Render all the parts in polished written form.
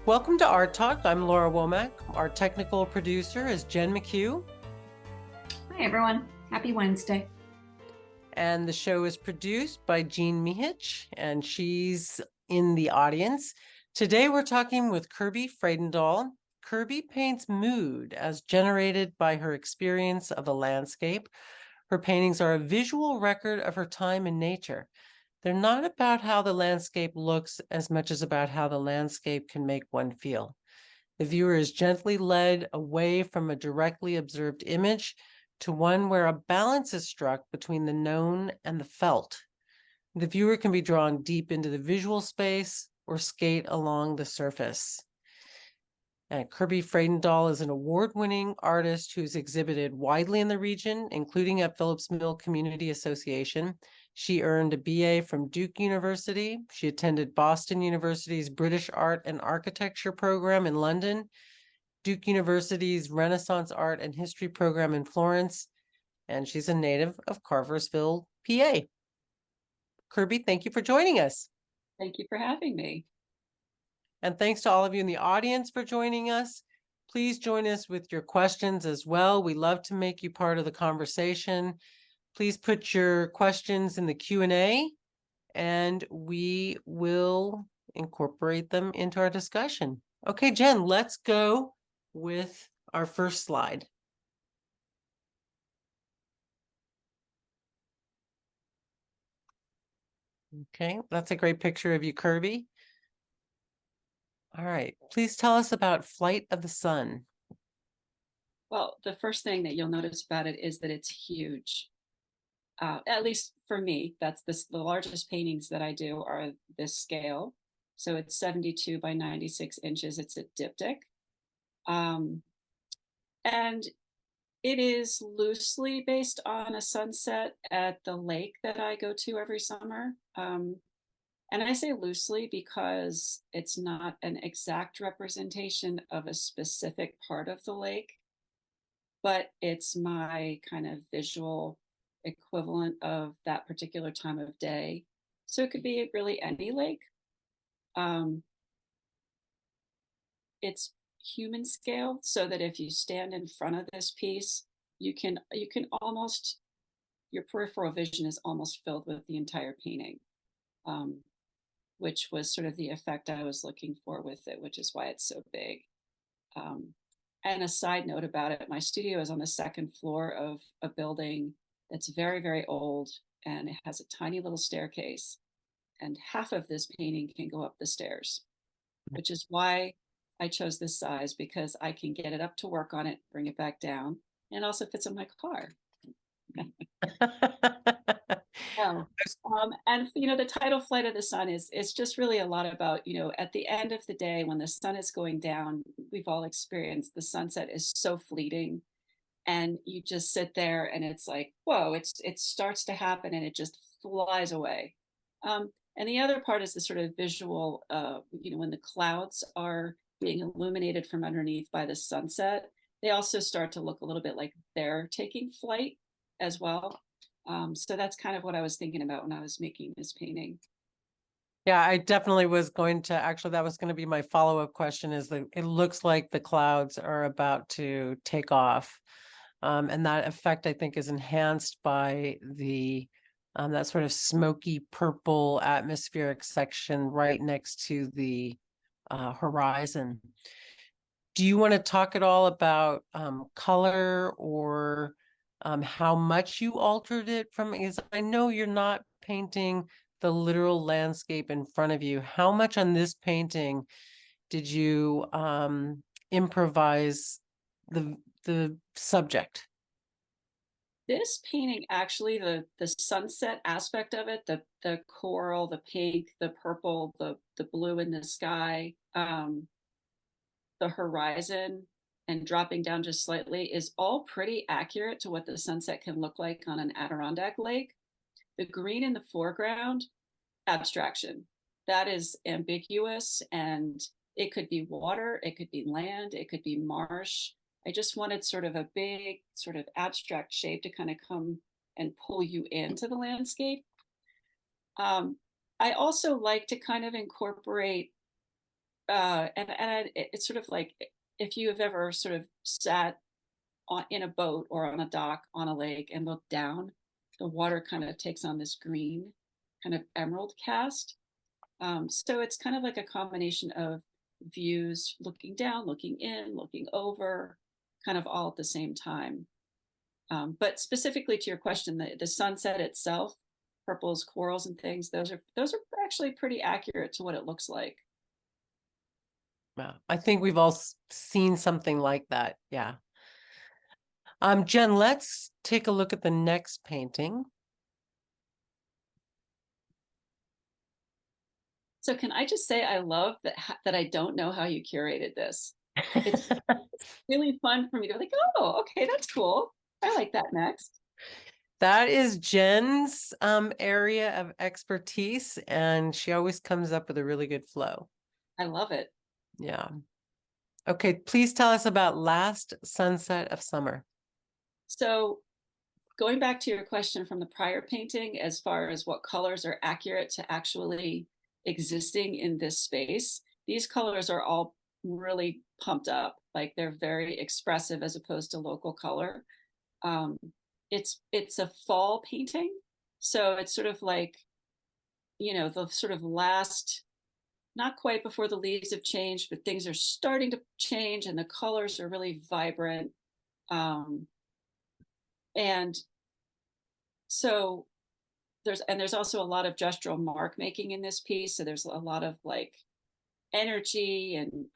Welcome to Art Talk. I'm Laura Womack. Our technical producer is Jen McHugh, Hi, everyone. Happy Wednesday. and the show is produced by Jean Mihich, and she's in the audience. Today we're talking with Kirby Fredendall. Kirby paints mood as generated by her experience of a landscape. Her paintings are a visual record of her time in nature. They're not about how the landscape looks as much as about how the landscape can make one feel. The viewer is gently led away from a directly observed image to one where a balance is struck between the known and the felt. The viewer can be drawn deep into the visual space or skate along the surface. Kirby Fredendall is an award-winning artist who's exhibited widely in the region, including at Phillips Mill Community Association. She earned a BA from Duke University. She attended Boston University's British Art and Architecture program in London, Duke University's Renaissance Art and History program in Florence, and she's a native of Carversville, PA. Kirby, thank you for joining us. Thank you for having me. And thanks to all of you in the audience for joining us. Please join us with your questions as well. We love to make you part of the conversation. Please put your questions in the Q&A, and we will incorporate them into our discussion. Okay, Jen, let's go with our first slide. Okay, that's a great picture of you, Kirby. All right, please tell us about Flight of the Sun. Well, the first thing that you'll notice about it is that it's huge. At least for me, that's the largest paintings that I do are this scale. So it's 72 by 96 inches. It's a diptych. And it is loosely based on a sunset at the lake that I go to every summer. And I say loosely because it's not an exact representation of a specific part of the lake, but it's my kind of visual equivalent of that particular time of day. So it could be really any lake. It's human scale, so that if you stand in front of this piece, you can almost, your peripheral vision is almost filled with the entire painting. Which was sort of the effect I was looking for with it, which is why it's so big. And a side note about it, my studio is on the second floor of a building that's very, very old, and it has a tiny little staircase. And half of this painting can go up the stairs, which is why I chose this size, because I can get it up to work on it, bring it back down, and also fits in my car. Oh, and the title Flight of the Sun is just really a lot about, at the end of the day, when the sun is going down, we've all experienced the sunset is so fleeting, and you just sit there and it's like, whoa, it starts to happen and it just flies away. And the other part is the sort of visual, when the clouds are being illuminated from underneath by the sunset, they also start to look a little bit like they're taking flight as well. So that's kind of what I was thinking about when I was making this painting. Yeah, I definitely was going to, actually, that was going to be my follow-up question, is that it looks like the clouds are about to take off. And that effect, I think, is enhanced by the that sort of smoky purple atmospheric section right next to the horizon. Do you want to talk at all about color, or how much you altered it from? Because I know you're not painting the literal landscape in front of you. How much on this painting did you improvise the subject? This painting, actually, the sunset aspect of it, the coral, the pink, the purple, the blue in the sky, the horizon, and dropping down just slightly, is all pretty accurate to what the sunset can look like on an Adirondack lake. The green in the foreground, abstraction. That is ambiguous, and it could be water, it could be land, it could be marsh. I just wanted sort of a big sort of abstract shape to kind of come and pull you into the landscape. I also like to kind of incorporate It's sort of like if you have ever sort of sat in a boat or on a dock on a lake and looked down, the water kind of takes on this green kind of emerald cast. So it's kind of like a combination of views, looking down, looking in, looking over, kind of all at the same time. But specifically to your question, the sunset itself, purples, corals, and things, those are actually pretty accurate to what it looks like. Yeah, I think we've all seen something like that. Yeah. Jen, let's take a look at the next painting. So can I just say I love that I don't know how you curated this. It's really fun for me to be like, oh, okay, that's cool. I like that next. That is Jen's area of expertise, and she always comes up with a really good flow. I love it. Yeah. Okay, please tell us about Last Sunset of Summer. So going back to your question from the prior painting, as far as what colors are accurate to actually existing in this space, these colors are all really pumped up. Like they're very expressive as opposed to local color. Um, it's a fall painting, so it's sort of like, you know, the sort of last, not quite before the leaves have changed, but things are starting to change and the colors are really vibrant. Um, and so there's also a lot of gestural mark making in this piece. So there's a lot of like energy and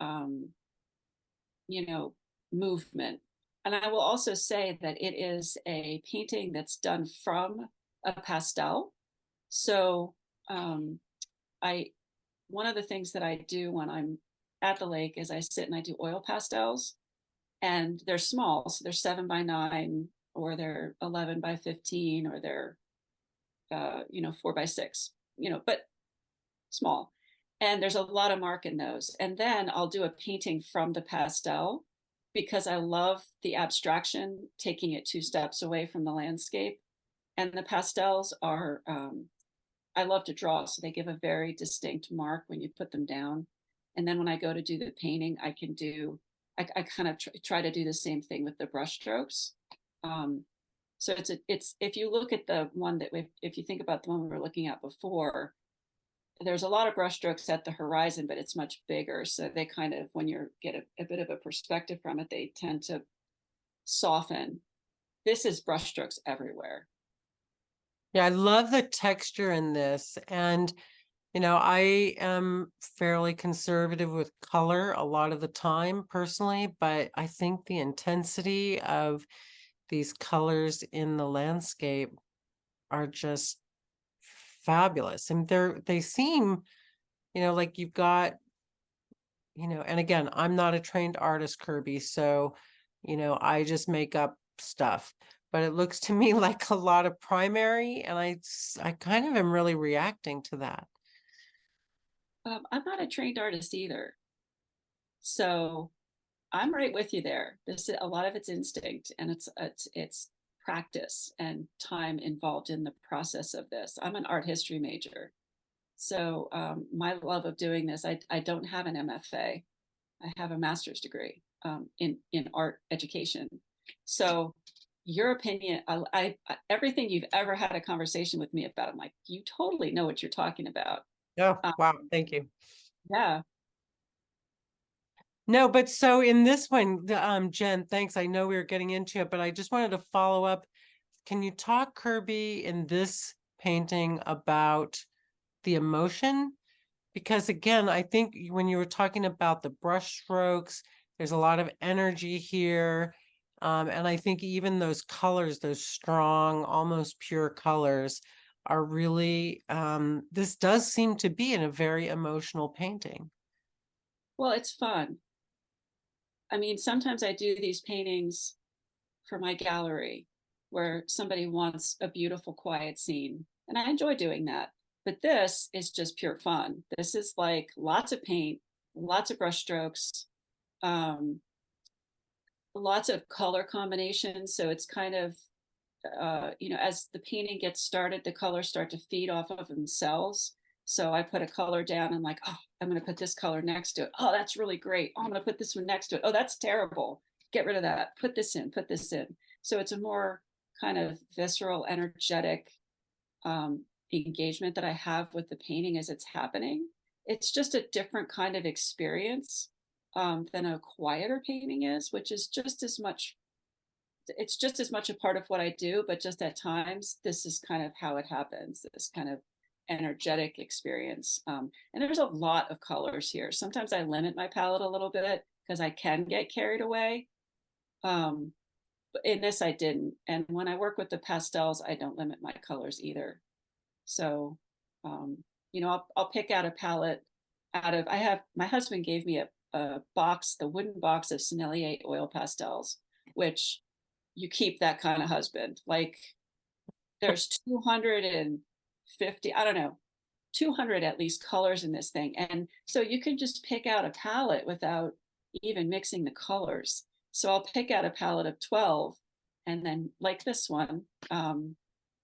you know, movement. And I will also say that it is a painting that's done from a pastel. So um, I one of the things that I do when I'm at the lake is I sit and I do oil pastels, and they're small, so they're 7 by 9, or they're 11 by 15, or they're 4 by 6, but small. And there's a lot of mark in those. And then I'll do a painting from the pastel because I love the abstraction, taking it 2 steps away from the landscape. And the pastels are, I love to draw, so they give a very distinct mark when you put them down. And then when I go to do the painting, I kind of try to do the same thing with the brush strokes. So it's if you look at the one that if you think about the one we were looking at before, there's a lot of brushstrokes at the horizon, but it's much bigger. So they kind of, when you get a bit of a perspective from it, they tend to soften. This is brushstrokes everywhere. Yeah, I love the texture in this. And, I am fairly conservative with color a lot of the time personally, but I think the intensity of these colors in the landscape are just fabulous. And they seem, like you've got, and again, I'm not a trained artist, Kirby, so, I just make up stuff. But it looks to me like a lot of primary, and I kind of am really reacting to that. I'm not a trained artist either, so I'm right with you there. This a lot of it's instinct, and it's practice and time involved in the process of this. I'm an art history major, so my love of doing this. I don't have an MFA. I have a master's degree in art education. So your opinion, everything you've ever had a conversation with me about, I'm like, you totally know what you're talking about. Oh, wow. Thank you. Yeah. No, but so in this one, Jen, thanks. I know we were getting into it, but I just wanted to follow up. Can you talk, Kirby, in this painting about the emotion? Because again, I think when you were talking about the brush strokes, there's a lot of energy here. And I think even those colors, those strong, almost pure colors, are really, this does seem to be in a very emotional painting. Well, it's fun. I mean, sometimes I do these paintings for my gallery where somebody wants a beautiful, quiet scene, and I enjoy doing that. But this is just pure fun. This is like lots of paint, lots of brush strokes, um, lots of color combinations. So it's kind of, as the painting gets started, the colors start to feed off of themselves. So I put a color down and like, oh, I'm going to put this color next to it. Oh, that's really great. Oh, I'm going to put this one next to it. Oh, that's terrible. Get rid of that. Put this in, put this in. So it's a more kind of visceral, energetic engagement that I have with the painting as it's happening. It's just a different kind of experience than a quieter painting is, which is just as much, it's just as much a part of what I do, but just at times, this is kind of how it happens, this kind of energetic experience. And there's a lot of colors here. Sometimes I limit my palette a little bit because I can get carried away. But in this, I didn't. And when I work with the pastels, I don't limit my colors either. So, you know, I'll pick out a palette out of, I have, my husband gave me a box, the wooden box of Sennelier oil pastels, which you keep that kind of husband. Like there's 250, I don't know, 200 at least colors in this thing. And so you can just pick out a palette without even mixing the colors. So I'll pick out a palette of 12 and then like this one,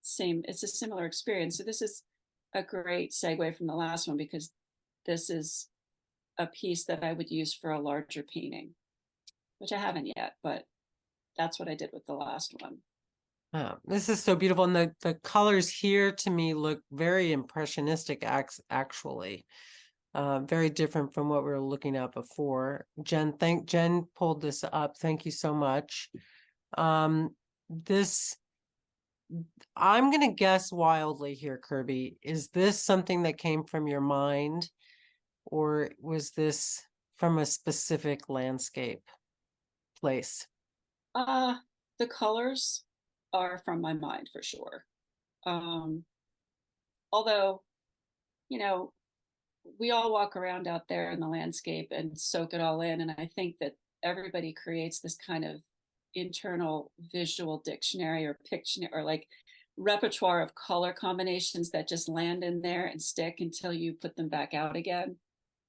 same, it's a similar experience. So this is a great segue from the last one because this is a piece that I would use for a larger painting, which I haven't yet, but that's what I did with the last one. Oh, this is so beautiful. And the colors here to me look very impressionistic actually. Very different from what we were looking at before. Jen pulled this up. Thank you so much. This I'm gonna guess wildly here, Kirby. Is this something that came from your mind, or was this from a specific landscape place? Uh, the colors are from my mind for sure. Although, you know, we all walk around out there in the landscape and soak it all in. And I think that everybody creates this kind of internal visual dictionary or Pictionary or like repertoire of color combinations that just land in there and stick until you put them back out again.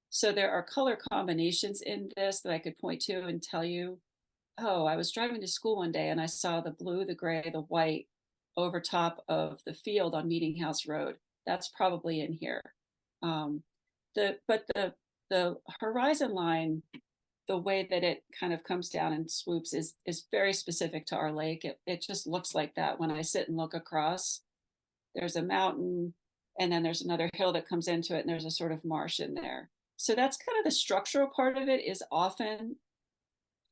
So there are color combinations in this that I could point to and tell you, oh, I was driving to school one day and I saw the blue, the gray, the white over top of the field on Meeting House Road. That's probably in here. Um, the horizon line, the way that it kind of comes down and swoops is very specific to our lake. It just looks like that when I sit and look across. There's a mountain, and then there's another hill that comes into it, and there's a sort of marsh in there. So that's kind of the structural part of it is often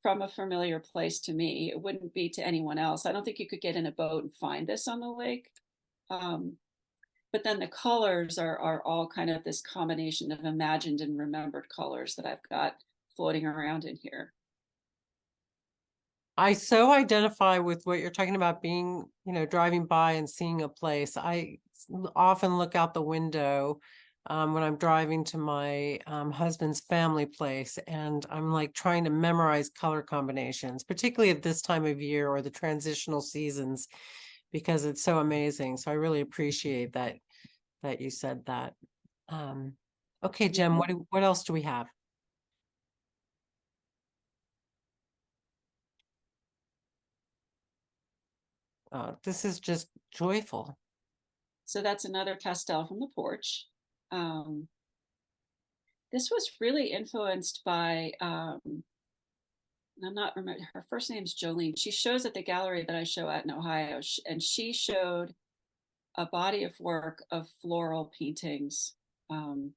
from a familiar place to me. It wouldn't be to anyone else. I don't think you could get in a boat and find this on the lake. But then the colors are all kind of this combination of imagined and remembered colors that I've got floating around in here. I so identify with what you're talking about being, driving by and seeing a place. I often look out the window when I'm driving to my husband's family place, and I'm like trying to memorize color combinations, particularly at this time of year or the transitional seasons, because it's so amazing. So I really appreciate that you said that. Okay, Jem, what else do we have? This is just joyful. So that's another pastel from the porch. This was really influenced by, I'm not remember, her first name's Jolene. She shows at the gallery that I show at in Ohio, and she showed a body of work of floral paintings. I'm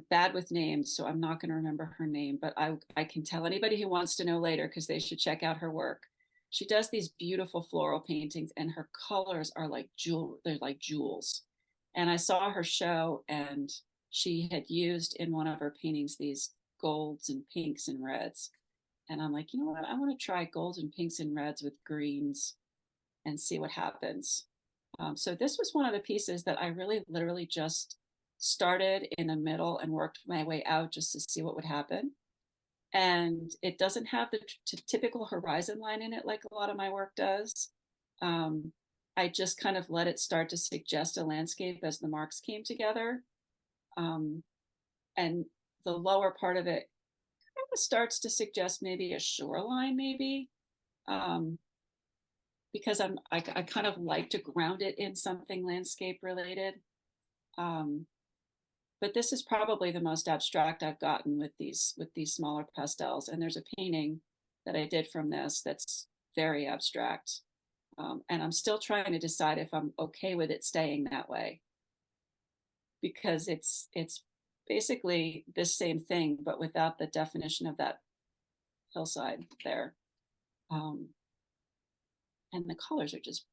bad with names, so I'm not going to remember her name, but I can tell anybody who wants to know later because they should check out her work. She does these beautiful floral paintings, and her colors are like they're like jewels. And I saw her show, and she had used in one of her paintings these golds and pinks and reds. And I'm like, you know what? I want to try golds and pinks and reds with greens and see what happens. So this was one of the pieces that I really literally just started in the middle and worked my way out just to see what would happen. And it doesn't have the typical horizon line in it like a lot of my work does. I just kind of let it start to suggest a landscape as the marks came together. And the lower part of it kind of starts to suggest maybe a shoreline, maybe. Because I kind of like to ground it in something landscape related. But this is probably the most abstract I've gotten with these smaller pastels. And there's a painting that I did from this that's very abstract. And I'm still trying to decide if I'm okay with it staying that way, because it's basically this same thing, but without the definition of that hillside there. And the colors are just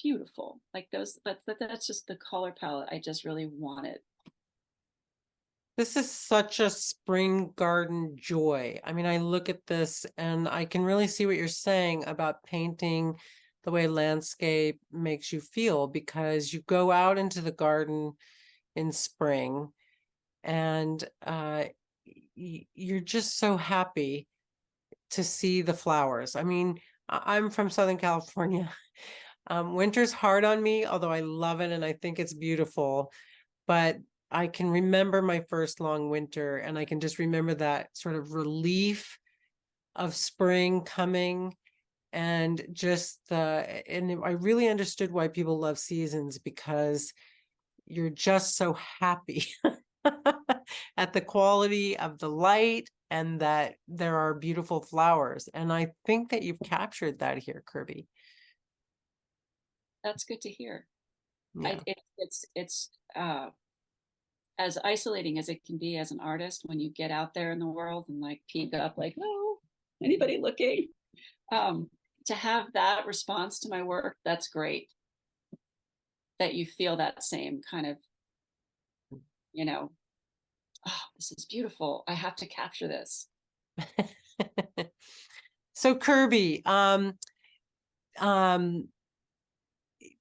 beautiful. Like those, but that's just the color palette I just really wanted. This is such a spring garden joy. I mean, I look at this and I can really see what you're saying about painting the way landscape makes you feel, because you go out into the garden in spring and you're just so happy to see the flowers. I mean, I'm from Southern California. Winter's hard on me, although I love it and I think it's beautiful. But I can remember my first long winter, and I can just remember that sort of relief of spring coming, and just and I really understood why people love seasons, because you're just so happy at the quality of the light and that there are beautiful flowers. And I think that you've captured that here, Kirby. That's good to hear. Yeah. It's as isolating as it can be as an artist when you get out there in the world and like peek up, like, oh, anybody looking? To have that response to my work, that's great. That you feel that same kind of, you know, oh, this is beautiful. I have to capture this. So Kirby, um,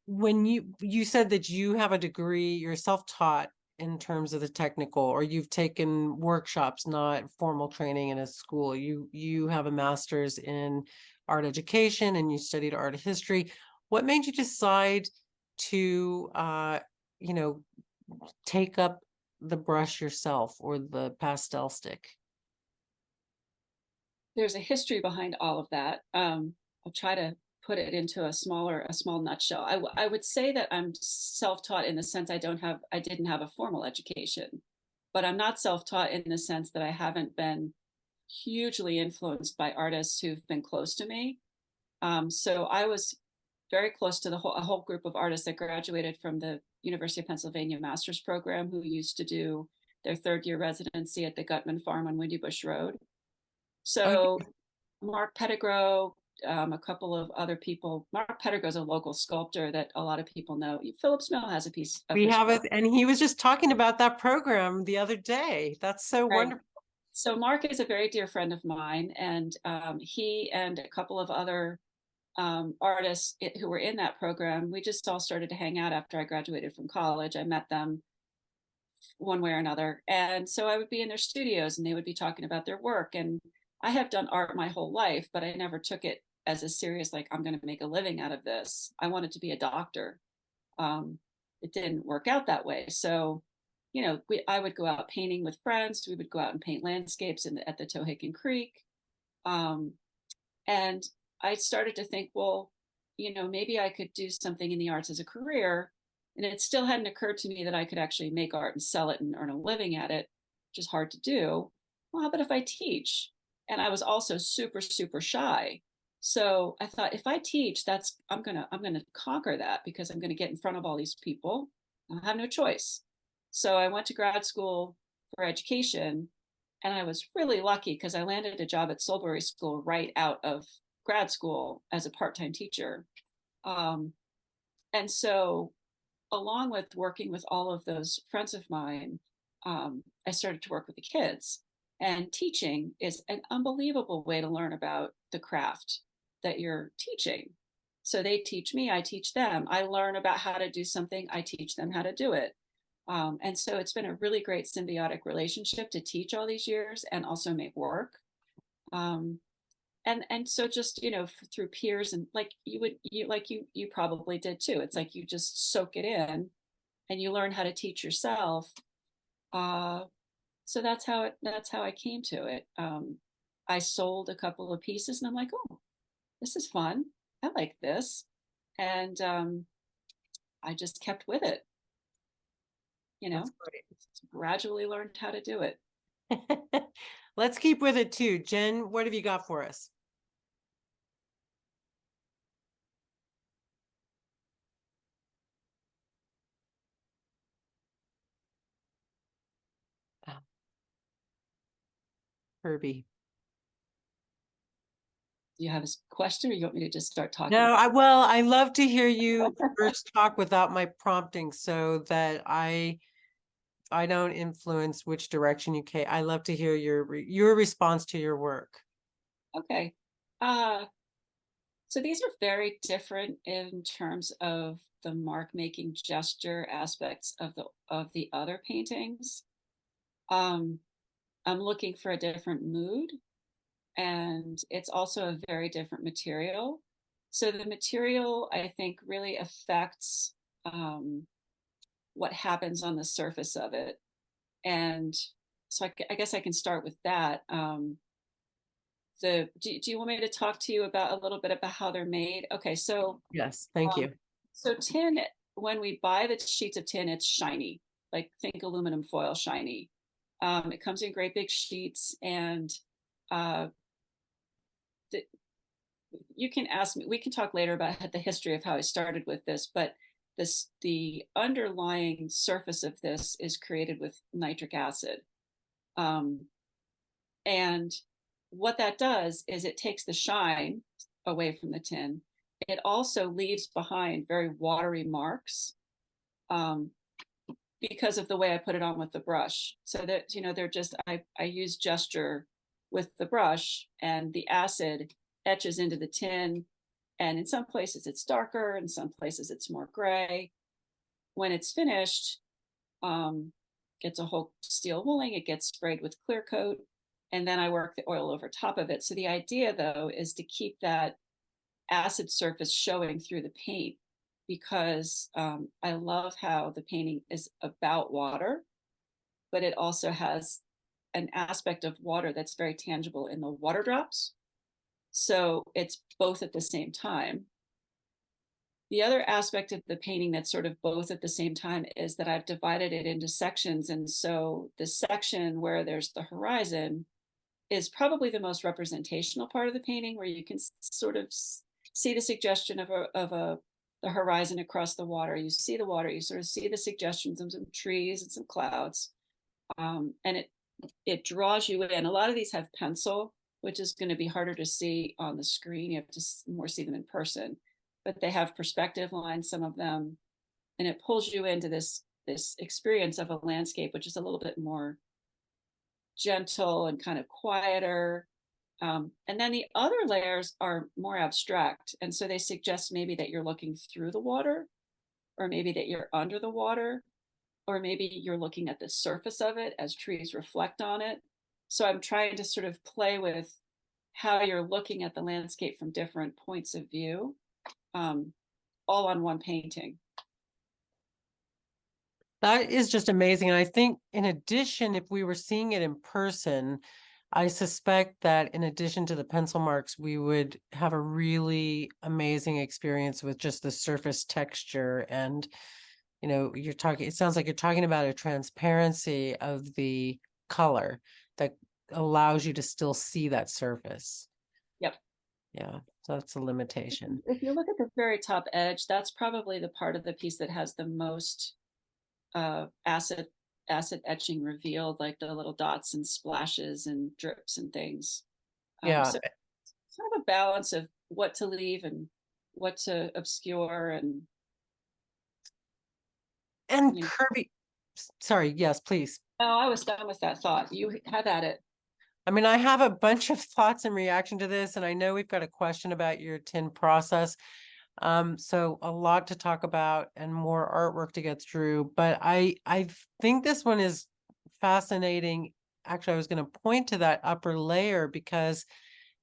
when you said that you have a degree, you're self-taught in terms of the technical, or you've taken workshops, not formal training in a school. You have a master's in art education and you studied art history. What made you decide to you know, take up the brush yourself or the pastel stick? There's a history behind all of that. I'll try to put it into a small nutshell. I would say that I'm self-taught in the sense I didn't have a formal education, but I'm not self-taught in the sense that I haven't been hugely influenced by artists who've been close to me. So I was very close to a whole group of artists that graduated from the University of Pennsylvania master's program, who used to do their third year residency at the Gutman Farm on Windy Bush Road. Oh, So Mark Pettigrew, a couple of other people. Mark Pettigrew is a local sculptor that a lot of people know. Phillips Mill has a piece of we his have work. it, and he was just talking about that program the other day. That's so Right. wonderful. So Mark is a very dear friend of mine, and he and a couple of other artists who were in that program, we just all started to hang out after I graduated from college. I met them one way or another. And so I would be in their studios and they would be talking about their work. And I have done art my whole life, but I never took it as a serious, like, I'm going to make a living out of this. I wanted to be a doctor. It didn't work out that way. So, I would go out painting with friends. We would go out and paint landscapes at the Tohickon Creek. Um, and I started to think, well, maybe I could do something in the arts as a career. And it still hadn't occurred to me that I could actually make art and sell it and earn a living at it, which is hard to do. Well, how about if I teach? And I was also super, super shy. So I thought, if I teach, I'm gonna conquer that, because I'm gonna get in front of all these people. I have no choice. So I went to grad school for education, and I was really lucky because I landed a job at Solbury School right out of grad school as a part-time teacher. Um, and so, along with working with all of those friends of mine, I started to work with the kids. And teaching is an unbelievable way to learn about the craft that you're teaching. So they teach me, I teach them. I learn about how to do something, I teach them how to do it. And so it's been a really great symbiotic relationship to teach all these years and also make work. Um, and so just, through peers, and like you probably did too. It's like you just soak it in and you learn how to teach yourself. Uh, so that's how I came to it. I sold a couple of pieces and I'm like, oh, this is fun. I like this. And I just kept with it. you That's know, gradually learned how to do it. great. Let's keep with it too. Jen, what have you got for us? Oh, Kirby. Do you have a question, or you want me to just start talking? No, I love to hear you first talk without my prompting so that I don't influence which direction you take. I love to hear your response to your work. Okay. So these are very different in terms of the mark making gesture aspects of the other paintings. Um, I'm looking for a different mood, and it's also a very different material. So the material, I think, really affects what happens on the surface of it. And so I guess I can start with that. Do you want me to talk to you about a little bit about how they're made? Okay, Yes, thank um, you. so tin, when we buy the sheets of tin, it's shiny, like think aluminum foil shiny. It comes in great big sheets, and uh, the, you can ask me. We can talk later about the history of how I started with this, but the underlying surface of this is created with nitric acid. Um, And what that does is it takes the shine away from the tin. It also leaves behind very watery marks, um, because of the way I put it on with the brush. So that, they're just, I use gesture with the brush, and the acid etches into the tin. And in some places it's darker, in some places it's more gray. When it's finished, gets a whole steel wooling, it gets sprayed with clear coat, and then I work the oil over top of it. So the idea, though, is to keep that acid surface showing through the paint, because I love how the painting is about water, but it also has an aspect of water that's very tangible in the water drops. So it's both at the same time. The other aspect of the painting that's sort of both at the same time is that I've divided it into sections. And so the section where there's the horizon is probably the most representational part of the painting, where you can sort of see the suggestion of the horizon across the water. You see the water, you sort of see the suggestions of some trees and some clouds. And it draws you in. A lot of these have pencil, which is going to be harder to see on the screen. You have to more see them in person, but they have perspective lines, some of them, and it pulls you into this experience of a landscape, which is a little bit more gentle and kind of quieter. And then the other layers are more abstract. And so they suggest maybe that you're looking through the water, or maybe that you're under the water, or maybe you're looking at the surface of it as trees reflect on it. So I'm trying to sort of play with how you're looking at the landscape from different points of view, um, all on one painting. That is just amazing. And I think in addition, if we were seeing it in person, I suspect that in addition to the pencil marks, we would have a really amazing experience with just the surface texture. And, it sounds like you're talking about a transparency of the color that allows you to still see that surface. Yep. Yeah, so that's a limitation. If you look at the very top edge, that's probably the part of the piece that has the most acid etching revealed, like the little dots and splashes and drips and things. Yeah. So kind of a balance of what to leave and what to obscure. And You know, Kirby, sorry, yes, please. oh, I was done with that thought. You have at it. I mean, I have a bunch of thoughts in reaction to this, and I know we've got a question about your tin process. So a lot to talk about and more artwork to get through, but I think this one is fascinating. Actually, I was going to point to that upper layer because,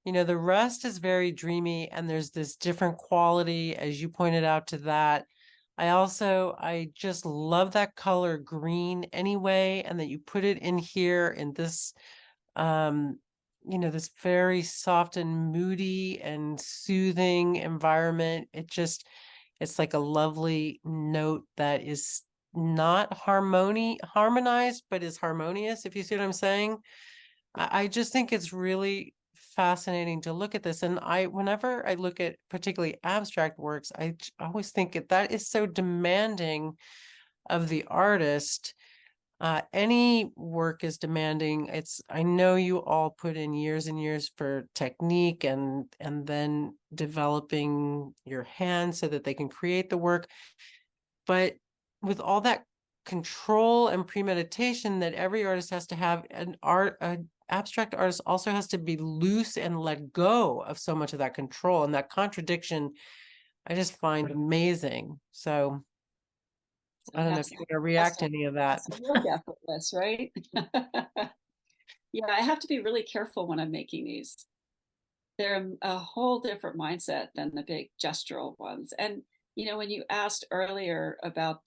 the rest is very dreamy and there's this different quality, as you pointed out, to that. I just love that color green anyway, and that you put it in here in this this very soft and moody and soothing environment. It's like a lovely note that is not harmonized, but is harmonious, if you see what I'm saying. I just think it's really fascinating to look at this. And whenever I look at particularly abstract works, I always think that is so demanding of the artist. Any work is demanding. I know you all put in years and years for technique and then developing your hands so that they can create the work. But with all that control and premeditation that every artist has to have, an abstract artist also has to be loose and let go of so much of that control, and that contradiction I just find amazing. So So I don't know if that's you want to react to a, any of that. that's a work effortless, right? Yeah, I have to be really careful when I'm making these. They're a whole different mindset than the big gestural ones. And when you asked earlier about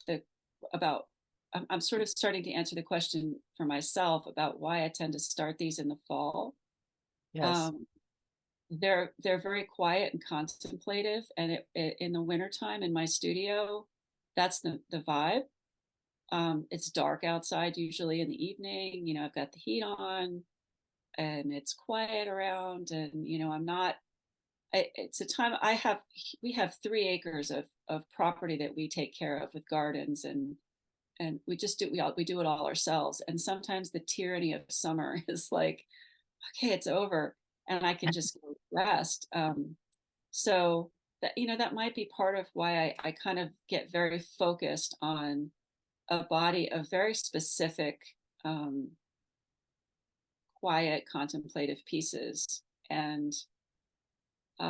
I'm sort of starting to answer the question for myself about why I tend to start these in the fall. Yes. Um, they're very quiet and contemplative, and in the wintertime in my studio, that's the vibe. It's dark outside usually in the evening. I've got the heat on and it's quiet around, and I'm not. It's a time we have 3 acres of property that we take care of with gardens, and we do it all ourselves. And sometimes the tyranny of summer is like, okay, it's over, and I can just go rest. So that might be part of why I kind of get very focused on a body of very specific, um, quiet, contemplative pieces. And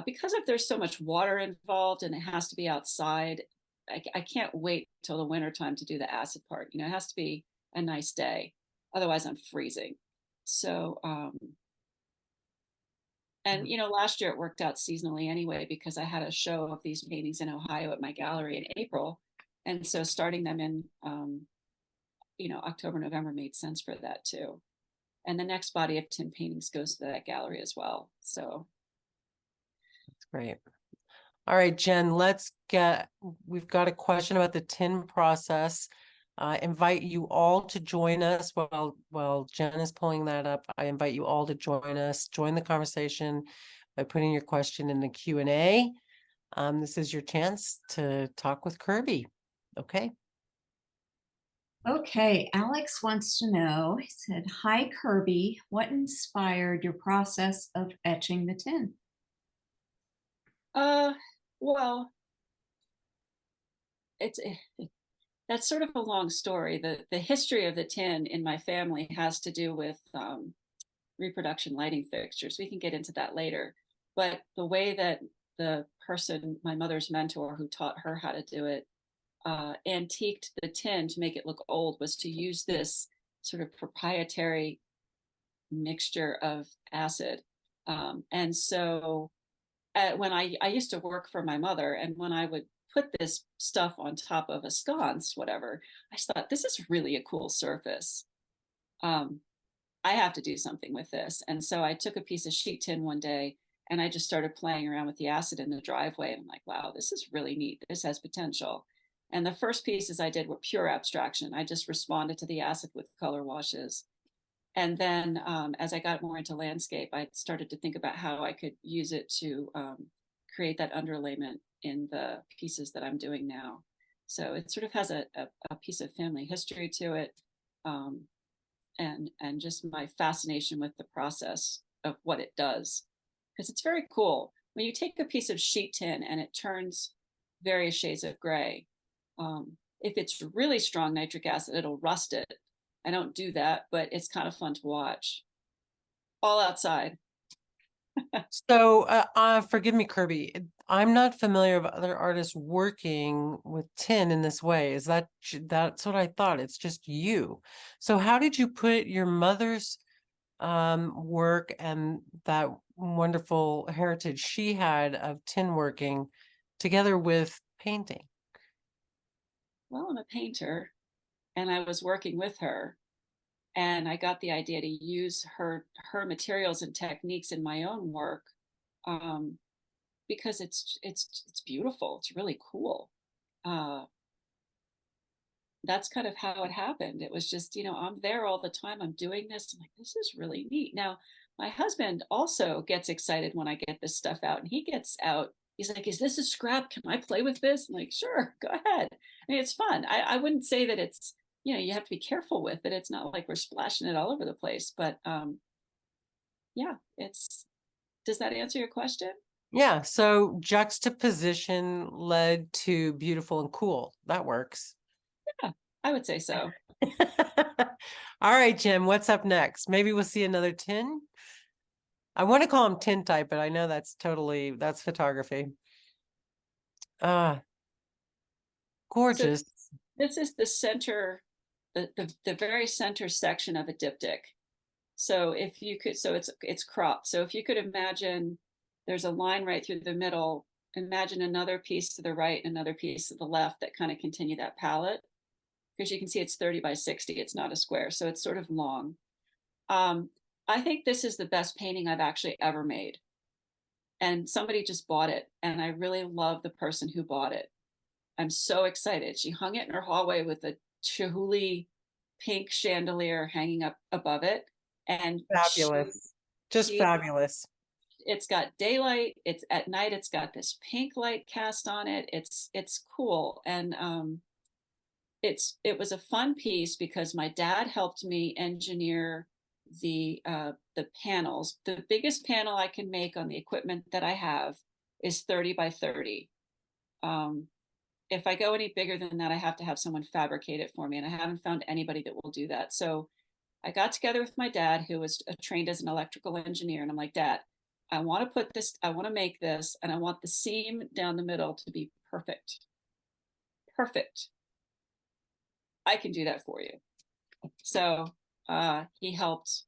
because if there's so much water involved and it has to be outside, I can't wait till the winter time to do the acid part. It has to be a nice day. Otherwise, I'm freezing. So, and last year it worked out seasonally anyway, because I had a show of these paintings in Ohio at my gallery in April. And so starting them in, October, November made sense for that too. And the next body of tin paintings goes to that gallery as well. So That's great. All right, Jen, we've got a question about the tin process. I invite you all to join us while Jen is pulling that up. I invite you all to join us, join the conversation by putting your question in the Q&A. This is your chance to talk with Kirby. Okay. Okay, Alex wants to know, he said, "Hi, Kirby, what inspired your process of etching the tin?" well, it's that's sort of a long story. The history of the tin in my family has to do with reproduction lighting fixtures. We can get into that later. But the way that the person, my mother's mentor, who taught her how to do it, antiqued the tin to make it look old, was to use this sort of proprietary mixture of acid. And so when I used to work for my mother, and when I would put this stuff on top of a sconce, whatever, I thought, this is really a cool surface. I have to do something with this. And so I took a piece of sheet tin one day and I just started playing around with the acid in the driveway. And I'm like, wow, this is really neat. This has potential. And the first pieces I did were pure abstraction. I just responded to the acid with color washes. And then as I got more into landscape, I started to think about how I could use it to create that underlayment in the pieces that I'm doing now. So it sort of has a piece of family history to it. And just my fascination with the process of what it does, because it's very cool when you take a piece of sheet tin and it turns various shades of gray. If it's really strong nitric acid, it'll rust it. I don't do that, but it's kind of fun to watch. All outside. So, forgive me, Kirby. I'm not familiar with other artists working with tin in this way. That's what I thought. It's just you. So how did you put your mother's work and that wonderful heritage she had of tin working together with painting? Well, I'm a painter, and I was working with her, and I got the idea to use her materials and techniques in my own work, um, because it's beautiful. It's really cool. Uh, that's kind of how it happened. It was just, I'm there all the time. I'm doing this. I'm like, this is really neat. Now, my husband also gets excited when I get this stuff out, and he gets out. He's like, is this a scrap? Can I play with this? I'm like, sure, go ahead. I mean, it's fun. I wouldn't say that it's, you have to be careful with it. It's not like we're splashing it all over the place, but yeah, does that answer your question? Yeah, so juxtaposition led to beautiful and cool. That works. Yeah, I would say so. All right, Jim, what's up next? Maybe we'll see another tin. I want to call them tin type, but I know that's photography. So Gorgeous. this is the center, the very center section of a diptych. So if you could, so it's cropped. So if you could imagine there's a line right through the middle, imagine another piece to the right, another piece to the left that kind of continue that palette. Because you can see it's 30 by 60, it's not a square, so it's sort of long. I think this is the best painting I've actually ever made. And somebody just bought it, and I really love the person who bought it. I'm so excited. She hung it in her hallway with a Chihuly pink chandelier hanging up above it. And Fabulous. Just fabulous. It's got daylight. It's at night. It's got this pink light cast on it. It's cool. And it was a fun piece because my dad helped me engineer the panels. The biggest panel I can make on the equipment that I have is 30 by 30. If I go any bigger than that, I have to have someone fabricate it for me, and I haven't found anybody that will do that. So I got together with my dad, who was trained as an electrical engineer, and I'm like, Dad, I want to make this, and I want the seam down the middle to be perfect. Perfect. I can do that for you. So he helped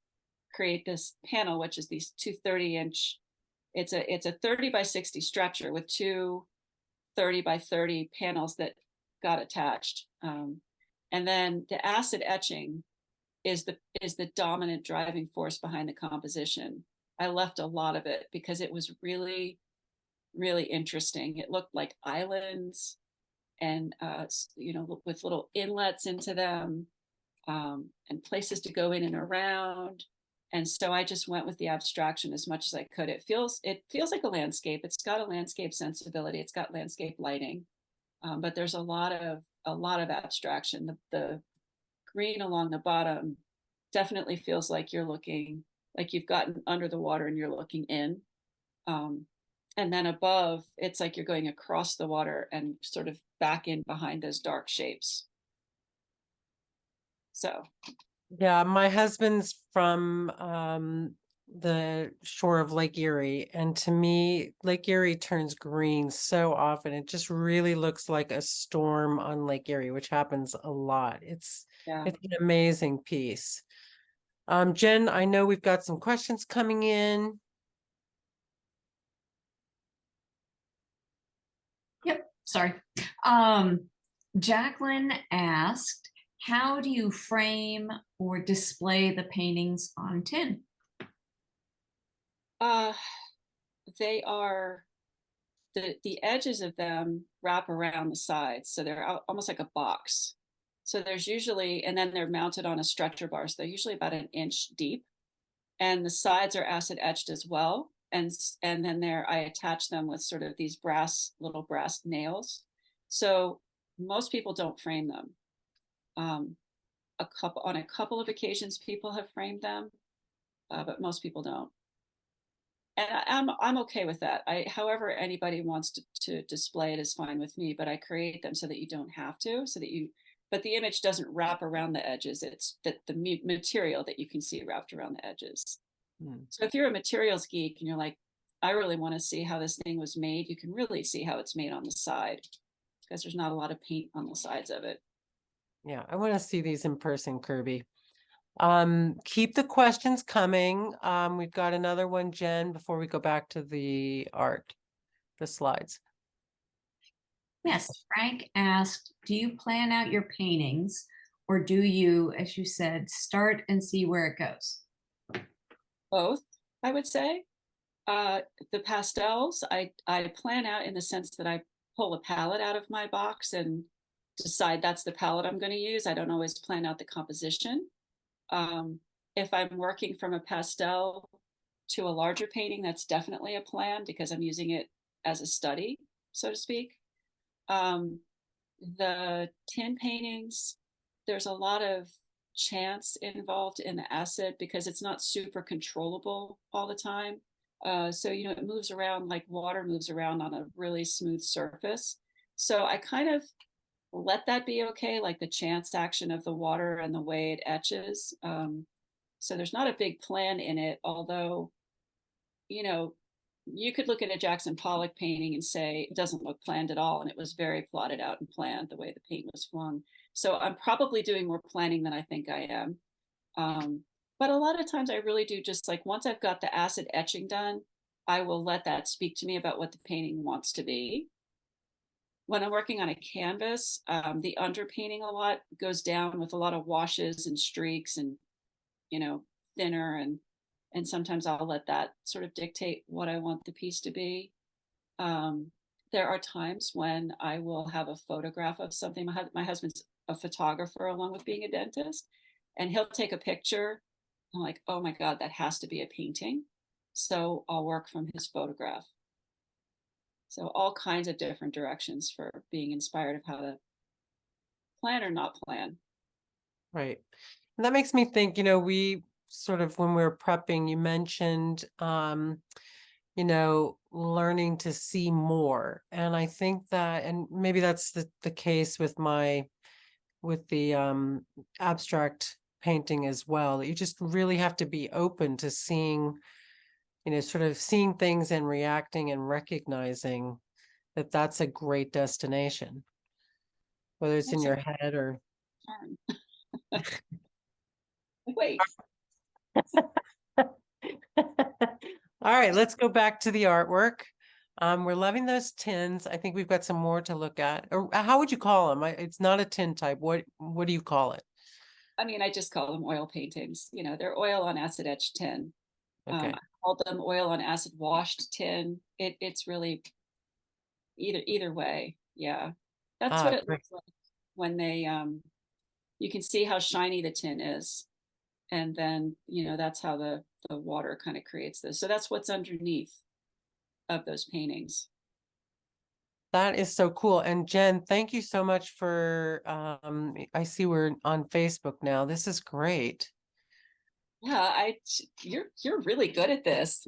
create this panel, which is these two 30-inch. It's a 30 by 60 stretcher with two 30 by 30 panels that got attached. And then the acid etching is the dominant driving force behind the composition. I left a lot of it because it was really, really interesting. It looked like islands, and with little inlets into them, and places to go in and around. And so I just went with the abstraction as much as I could. It feels like a landscape. It's got a landscape sensibility. It's got landscape lighting, but there's a lot of abstraction. The green along the bottom definitely feels like you're looking, like you've gotten under the water and you're looking in. And then above, it's like you're going across the water and sort of back in behind those dark shapes. So yeah, my husband's from the shore of Lake Erie, and to me, Lake Erie turns green so often. It just really looks like a storm on Lake Erie, which happens a lot. It's an amazing piece. Jen, I know we've got some questions coming in. Yep, sorry. Jacqueline asked, how do you frame or display the paintings on tin? they are the edges of them wrap around the sides, so they're almost like a box. So there's usually, and then they're mounted on a stretcher bar, so they're usually about an inch deep, and the sides are acid etched as well. And then I attach them with sort of these little brass nails. So most people don't frame them. On a couple of occasions, people have framed them, but most people don't. And I'm okay with that. However anybody wants to display it is fine with me, but I create them so that you don't have to, but the image doesn't wrap around the edges. It's that the material that you can see wrapped around the edges. So if you're a materials geek and you're like, I really want to see how this thing was made, you can really see how it's made on the side, because there's not a lot of paint on the sides of it. Yeah, I want to see these in person, Kirby. Keep the questions coming. We've got another one, Jen, before we go back to the slides. Yes, Frank asked, do you plan out your paintings, or do you, as you said, start and see where it goes? Both, I would say. The pastels, I plan out in the sense that I pull a palette out of my box and decide that's the palette I'm going to use. I don't always plan out the composition. If I'm working from a pastel to a larger painting, that's definitely a plan because I'm using it as a study, so to speak. The tin paintings, there's a lot of chance involved in the acid because it's not super controllable all the time. So, you know, it moves around like water moves around on a really smooth surface. So I kind of let that be okay, like the chance action of the water and the way it etches. So there's not a big plan in it, although, you know, you could look at a Jackson Pollock painting and say it doesn't look planned at all, and it was very plotted out and planned the way the paint was flung. So I'm probably doing more planning than I think I am. But a lot of times I really do just like once I've got the acid etching done, I will let that speak to me about what the painting wants to be. When I'm working on a canvas, the underpainting a lot goes down with a lot of washes and streaks and, you know, thinner and sometimes I'll let that sort of dictate what I want the piece to be. There are times when I will have a photograph of something. My husband's a photographer along with being a dentist, and he'll take a picture. I'm like, oh my God, that has to be a painting. So I'll work from his photograph. So all kinds of different directions for being inspired of how to plan or not plan. Right. And that makes me think, you know, we sort of, when we were prepping, you mentioned, you know, learning to see more. And I think that, and maybe that's the case with the abstract painting as well, that you just really have to be open to seeing, you know, sort of seeing things and reacting and recognizing that that's a great destination, whether it's in That's a your head or. term. Wait, All right, let's go back to the artwork. We're loving those tins. I think we've got some more to look at. Or how would you call them? It's not a tin type. What do you call it? I mean, I just call them oil paintings. You know, they're oil on acid etched tin. Okay. I call them oil on acid washed tin. It's really either way. Yeah, that's what it Great. looks like when they you can see how shiny the tin is, and then you know that's how the water kind of creates this. So that's what's underneath of those paintings. That is so cool. And Jen, thank you so much for, I see we're on Facebook now. This is great. Yeah, you're really good at this.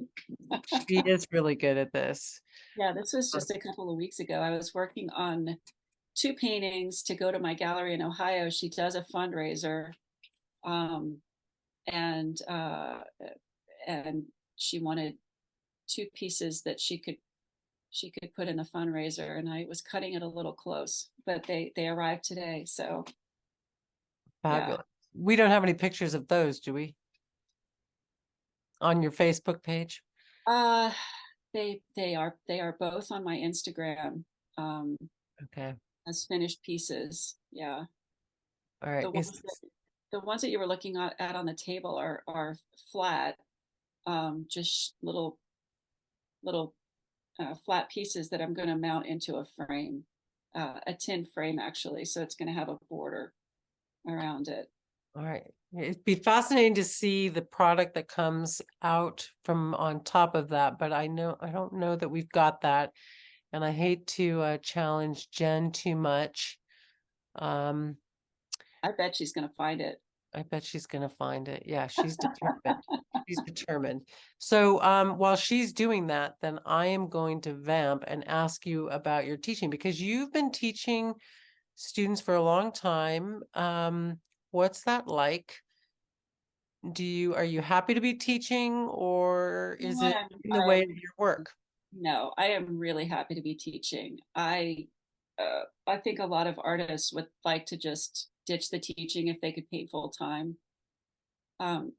She is really good at this. Yeah, this was just a couple of weeks ago. I was working on two paintings to go to my gallery in Ohio. She does a fundraiser, um, and and she wanted two pieces that she could put in the fundraiser, and I was cutting it a little close, but they arrived today. So yeah, Fabulous. We don't have any pictures of those, do we? On your Facebook page? uh, they are both on my Instagram Okay. as finished pieces. Yeah, All right. the ones that you were looking at on the table are flat, just little flat pieces that I'm going to mount into a frame, a tin frame actually. So it's going to have a border around it. All right. It'd be fascinating to see the product that comes out from on top of that, but I don't know that we've got that. And I hate to challenge Jen too much. Um, I bet she's going to find it. I bet she's gonna find it. Yeah, she's determined. She's determined. So while she's doing that, then I am going to vamp and ask you about your teaching because you've been teaching students for a long time. What's that like? Are you happy to be teaching, or You know is what? it in the way of your work? No, I am really happy to be teaching. I think a lot of artists would like to just ditch the teaching if they could paint full time.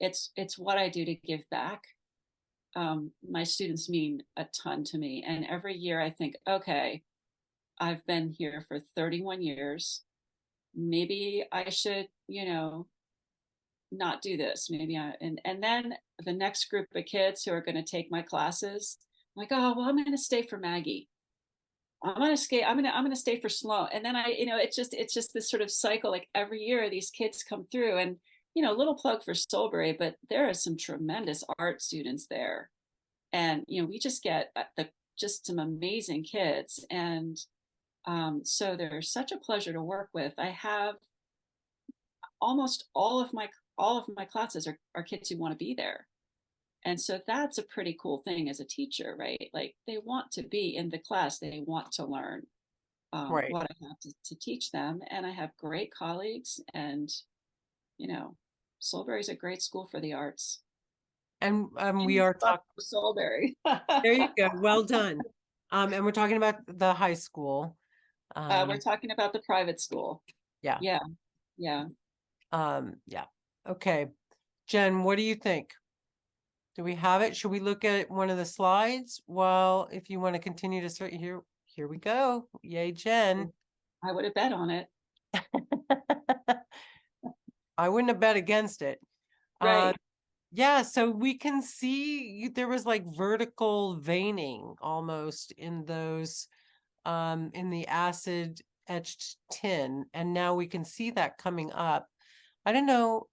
It's what I do to give back. My students mean a ton to me, and every year I think, okay, I've been here for 31 years. Maybe I should, you know, not do this. And then the next group of kids who are going to take my classes, I'm like, oh, well, I'm going to stay for Maggie. I'm gonna skate. I'm gonna stay for slow. And then it's just this sort of cycle. Like every year, these kids come through, and little plug for Soulbury, but there are some tremendous art students there, and we just get the just some amazing kids, and so they're such a pleasure to work with. I have almost all of my classes are kids who want to be there. And so that's a pretty cool thing as a teacher, right? Like they want to be in the class, they want to learn Right. what I have to teach them. And I have great colleagues, and, Soulbury's a great school for the arts. And we And are talking, Soulbury. there you go. Well done. And we're talking about the high school. We're talking about the private school. Yeah. Yeah. Yeah. Yeah. Okay. Jen, what do you think? Do we have it? Should we look at one of the slides? Well, if you want to continue to sort here we go. Yay, Jen. I would have bet on it. I wouldn't have bet against it. Right. Yeah, so we can see there was like vertical veining almost in those in the acid etched tin, and now we can see that coming up. I don't know,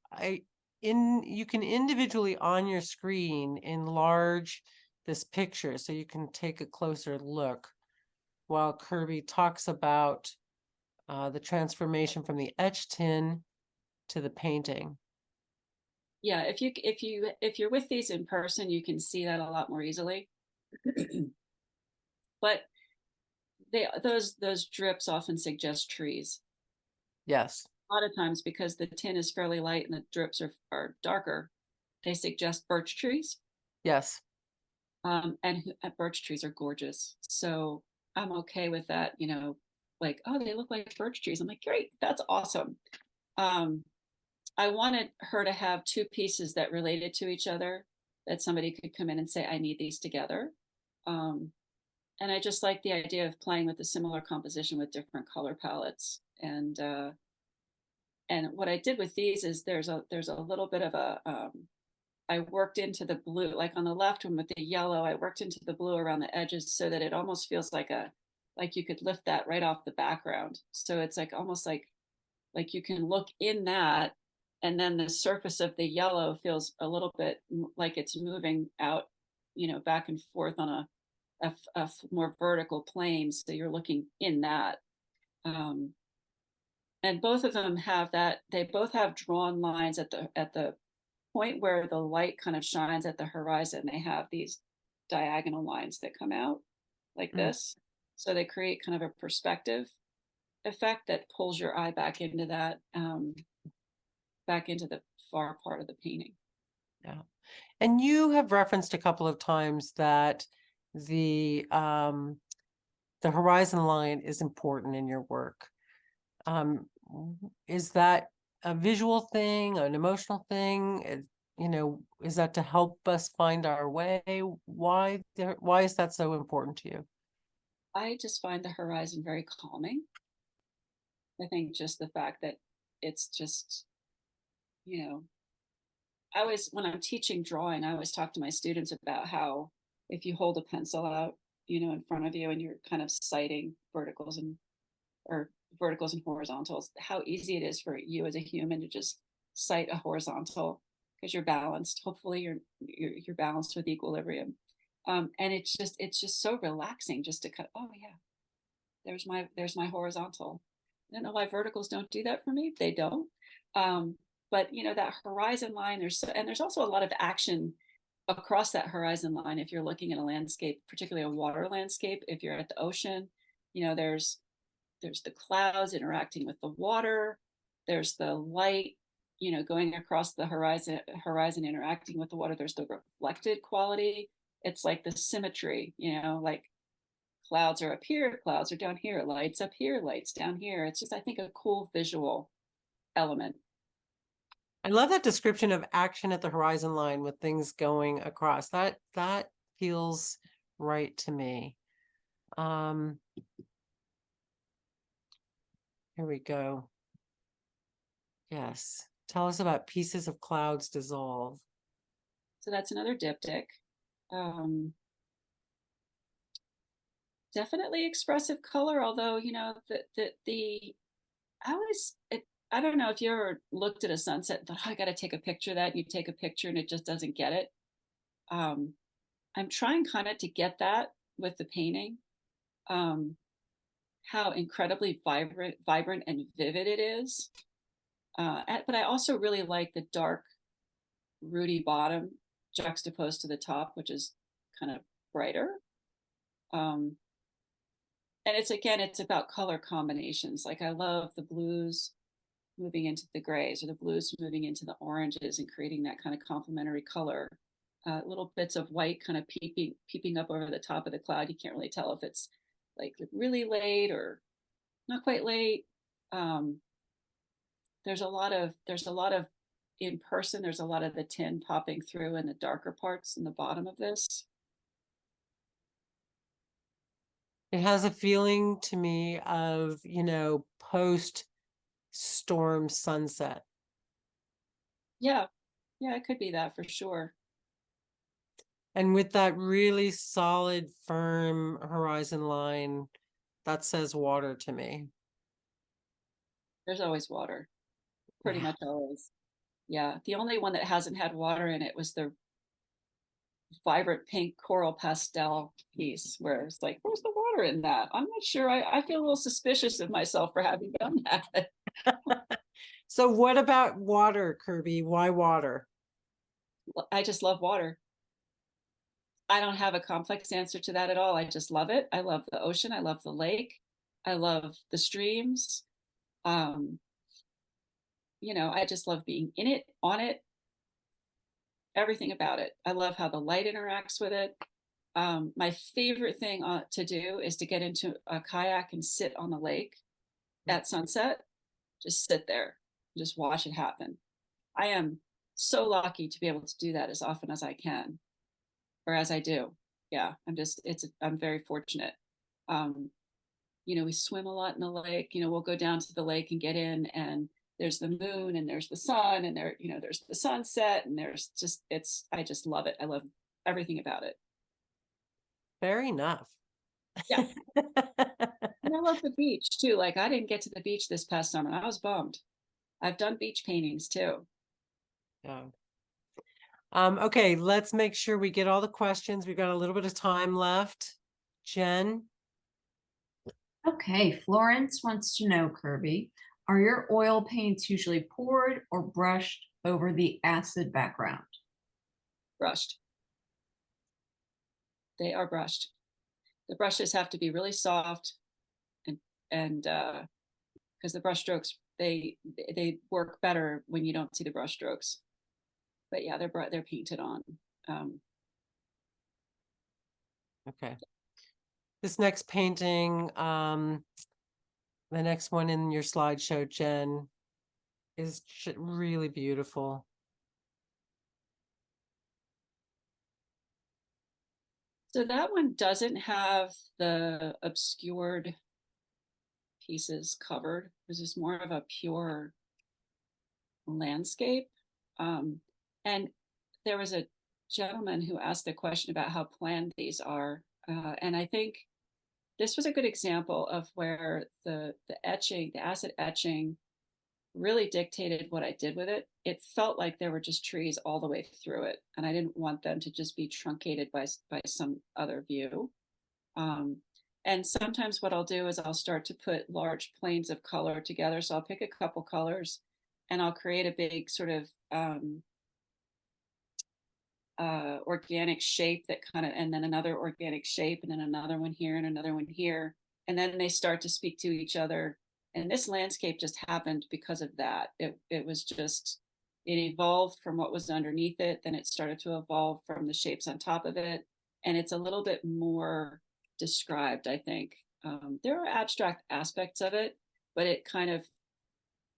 you can individually on your screen enlarge this picture so you can take a closer look while Kirby talks about the transformation from the etched tin to the painting. Yeah, if you're with these in person, you can see that a lot more easily. But those drips often suggest trees. Yes. A lot of times, because the tin is fairly light and the drips are darker, they suggest birch trees. Yes. And birch trees are gorgeous. So I'm okay with that, like, oh, they look like birch trees. I'm like, great, that's awesome. I wanted her to have two pieces that related to each other, that somebody could come in and say, I need these together. And I just like the idea of playing with a similar composition with different color palettes. And what I did with these is there's a little bit of I worked into the blue, like on the left one with the yellow, I worked into the blue around the edges so that it almost feels like like you could lift that right off the background. So it's like almost like you can look in that, and then the surface of the yellow feels a little bit like it's moving out, back and forth on a more vertical plane. So you're looking in that. And both of them have that. They both have drawn lines at the point where the light kind of shines at the horizon. They have these diagonal lines that come out like this. So they create kind of a perspective effect that pulls your eye back into that, back into the far part of the painting. Yeah. And you have referenced a couple of times that the horizon line is important in your work. Is that a visual thing, an emotional thing? Is that to help us find our way? Why is that so important to you? I just find the horizon very calming. I think just the fact that it's just, when I'm teaching drawing, I always talk to my students about how if you hold a pencil out, in front of you and you're kind of sighting verticals and horizontals, how easy it is for you as a human to just sight a horizontal because you're balanced. Hopefully you're balanced with equilibrium. And it's just so relaxing just to cut, oh yeah, there's my horizontal. I don't know why verticals don't do that for me. They don't. But that horizon line, there's also a lot of action across that horizon line. If you're looking at a landscape, particularly a water landscape, if you're at the ocean, there's the clouds interacting with the water. There's the light, going across the horizon interacting with the water. There's the reflected quality. It's like the symmetry, like clouds are up here, clouds are down here, lights up here, lights down here. It's just, I think, a cool visual element. I love that description of action at the horizon line with things going across. That feels right to me. Here we go. Yes. Tell us about pieces of clouds dissolve. So that's another diptych. definitely expressive color, although, you know, I always, I don't know if you ever looked at a sunset and thought, oh, I got to take a picture of that. You take a picture and it just doesn't get it. Um, I'm trying kind of to get that with the painting. How incredibly vibrant and vivid it is. But I also really like the dark, rooty bottom juxtaposed to the top, which is kind of brighter. Um, and it's about color combinations. Like I love the blues moving into the grays, or the blues moving into the oranges, and creating that kind of complementary color. Little bits of white kind of peeping up over the top of the cloud. You can't really tell if it's like really late or not quite late. Um, there's a lot of in person. There's a lot of the tin popping through in the darker parts in the bottom of this. It has a feeling to me of, post storm sunset. Yeah, yeah, it could be that for sure. And with that really solid, firm horizon line, that says water to me. There's always water, pretty Yeah. much always. Yeah, the only one that hasn't had water in it was the vibrant pink coral pastel piece, where it's like, where's the water in that? I'm not sure. I feel a little suspicious of myself for having done that. So what about water, Kirby? Why water? I just love water. I don't have a complex answer to that at all. I just love it. I love the ocean. I love the lake. I love the streams. Um, I just love being in it, on it, everything about it. I love how the light interacts with it. My favorite thing to do is to get into a kayak and sit on the lake at sunset. Just sit there, just watch it happen. I am so lucky to be able to do that as often as I can, or as I do. Yeah, I'm very fortunate. Um, we swim a lot in the lake. We'll go down to the lake and get in, and there's the moon and there's the sun, and there's the sunset, and I just love it. I love everything about it. Fair enough. Yeah. And I love the beach too. Like I didn't get to the beach this past summer. I was bummed. I've done beach paintings too. Yeah. Okay, let's make sure we get all the questions. We've got a little bit of time left. Jen? Okay, Florence wants to know, Kirby, are your oil paints usually poured or brushed over the acid background? Brushed. They are brushed. The brushes have to be really soft, and because the brush strokes they work better when you don't see the brush strokes. But yeah, they're painted on. Okay. This next painting, the next one in your slideshow, Jen, is really beautiful. So that one doesn't have the obscured pieces covered. This is more of a pure landscape. And there was a gentleman who asked the question about how planned these are. And I think this was a good example of where the acid etching really dictated what I did with it. It felt like there were just trees all the way through it, and I didn't want them to just be truncated by some other view. And sometimes what I'll do is I'll start to put large planes of color together. So I'll pick a couple colors and I'll create a big sort of organic shape and then another organic shape, and then another one here and another one here. And then they start to speak to each other. And this landscape just happened because of that. It evolved from what was underneath it. Then it started to evolve from the shapes on top of it. And it's a little bit more described, I think. There are abstract aspects of it, but it kind of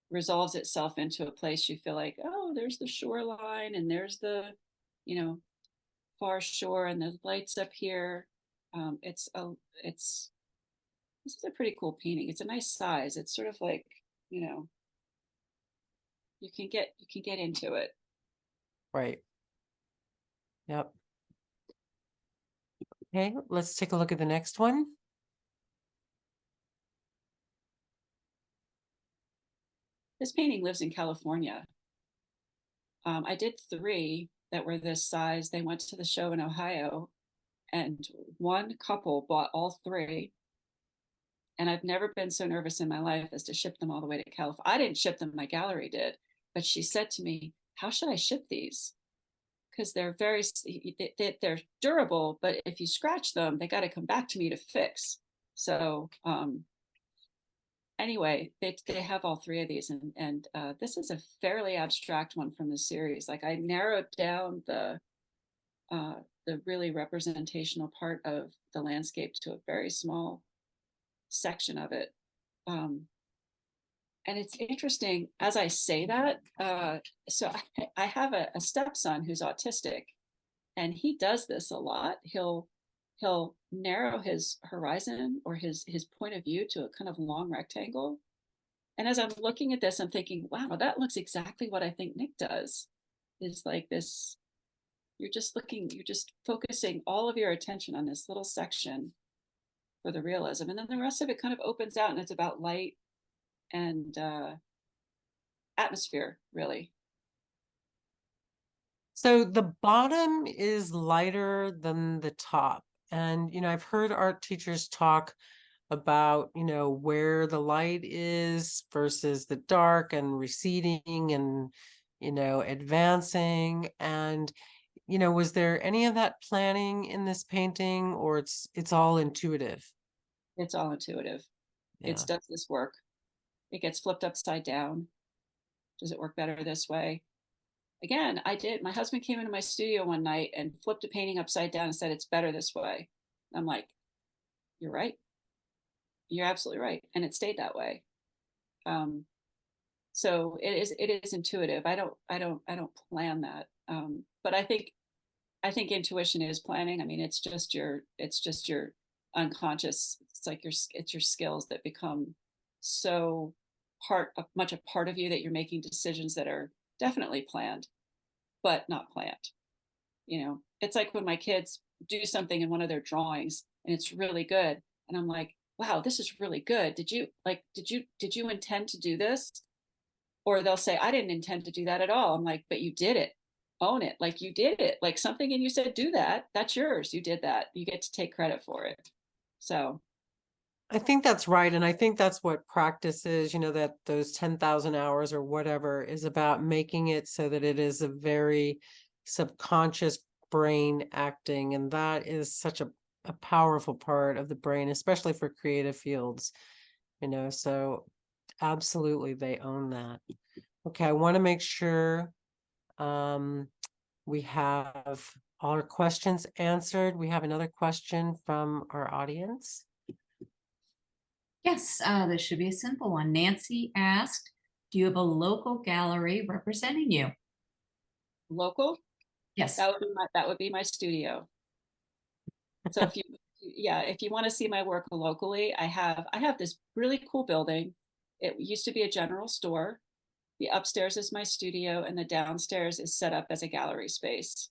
resolves itself into a place you feel like, oh, there's the shoreline and there's the, far shore and the lights up here. This is a pretty cool painting. It's a nice size. It's sort of like, you can get into it. Right. Yep. Okay, let's take a look at the next one. This painting lives in California. I did 3 that were this size. They went to the show in Ohio, and one couple bought all 3. And I've never been so nervous in my life as to ship them all the way to California. I didn't ship them, my gallery did. But she said to me, how should I ship these? Because they're they're durable, but if you scratch them, they got to come back to me to fix. So anyway, they have all 3 of these, and this is a fairly abstract one from the series. Like, I narrowed down the really representational part of the landscape to a very small section of it. And it's interesting as I say that. So I have a stepson who's autistic, and he does this a lot. He'll narrow his horizon or his point of view to a kind of long rectangle. And as I'm looking at this, I'm thinking, wow, that looks exactly what I think Nick does. Is like this, you're just focusing all of your attention on this little section for the realism. And then the rest of it kind of opens out, and it's about light and atmosphere, really. So the bottom is lighter than the top. And, I've heard art teachers talk about, where the light is versus the dark and receding and, advancing. And, was there any of that planning in this painting, or it's all intuitive? It's all intuitive. Yeah. It does this work. It gets flipped upside down. Does it work better this way? Again, my husband came into my studio one night and flipped a painting upside down and said, it's better this way. I'm like, you're right. You're absolutely right. And it stayed that way. So it is intuitive. I don't plan that. But I think intuition is planning. I mean, it's just your unconscious. It's like it's your skills that become so much a part of you that you're making decisions that are definitely planned, but not planned. It's like when my kids do something in one of their drawings and it's really good, and I'm like, wow, this is really good. Did you intend to do this? Or they'll say, I didn't intend to do that at all. I'm like, but you did it. Own it. Like, you did it. Like, something in you said, do that. That's yours. You did that. You get to take credit for it. So I think that's right. And I think that's what practice is, that those 10,000 hours or whatever is about, making it so that it is a very subconscious brain acting. And that is such a powerful part of the brain, especially for creative fields, so absolutely they own that. Okay, I want to make sure we have all our questions answered. We have another question from our audience. Yes, this should be a simple one. Nancy asked, do you have a local gallery representing you? local, Yes. that would be my studio. So if you want to see my work locally, I have this really cool building. It used to be a general store. The upstairs is my studio, and the downstairs is set up as a gallery space.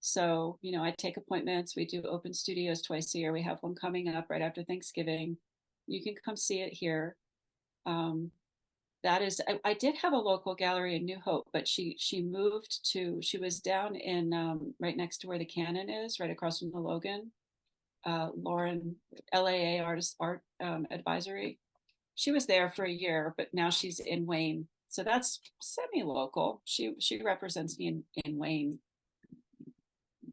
So, I take appointments. We do open studios twice a year. We have one coming up right after Thanksgiving. You can come see it here. I did have a local gallery in New Hope, but she was down in right next to where the Cannon is, right across from the Logan. Lauren, LAA Art Advisory. She was there for a year, but now she's in Wayne. So that's semi-local. She represents me in Wayne.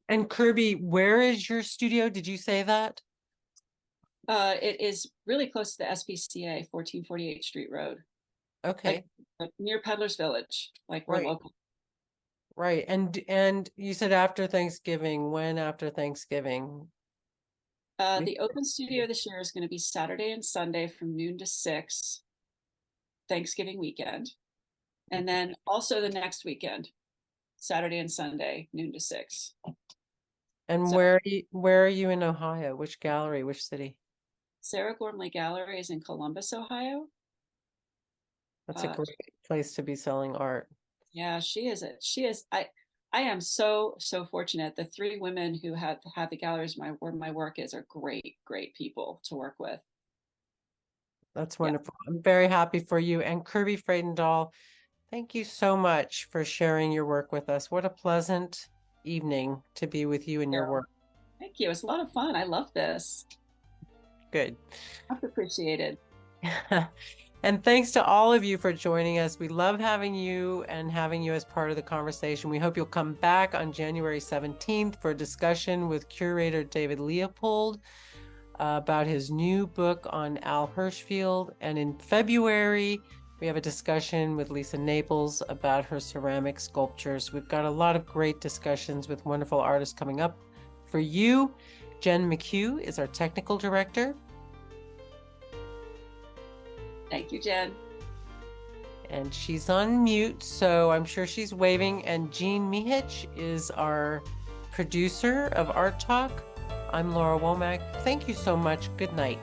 And Kirby, where is your studio? Did you say that? It is really close to the SPCA, 1448 Street Road. Okay. Like near Peddler's Village, like we're Right. local. Right. And you said after Thanksgiving. When after Thanksgiving? The open studio this year is going to be Saturday and Sunday from noon to 6, Thanksgiving weekend. And then also the next weekend, Saturday and Sunday, noon to 6. And So, where are you in Ohio? Which gallery? Which city? Sarah Gormley Gallery is in Columbus, Ohio. That's a great place to be selling art. Yeah, she is. I am so fortunate. The 3 women who have the galleries where my work is are great people to work with. That's Yeah. wonderful. I'm very happy for you. And Kirby Fredendall, thank you so much for sharing your work with us. What a pleasant evening to be with you and your Yeah. work. Thank you. It's a lot of fun. I love this. Good. Much appreciated. And thanks to all of you for joining us. We love having you and having you as part of the conversation. We hope you'll come back on January 17th for a discussion with curator David Leopold about his new book on Al Hirschfield. And in February, we have a discussion with Lisa Naples about her ceramic sculptures. We've got a lot of great discussions with wonderful artists coming up for you. Jen McHugh is our technical director. Thank you, Jen. And she's on mute, so I'm sure she's waving. And Jean Mihich is our producer of Art Talk. I'm Laura Womack. Thank you so much. Good night.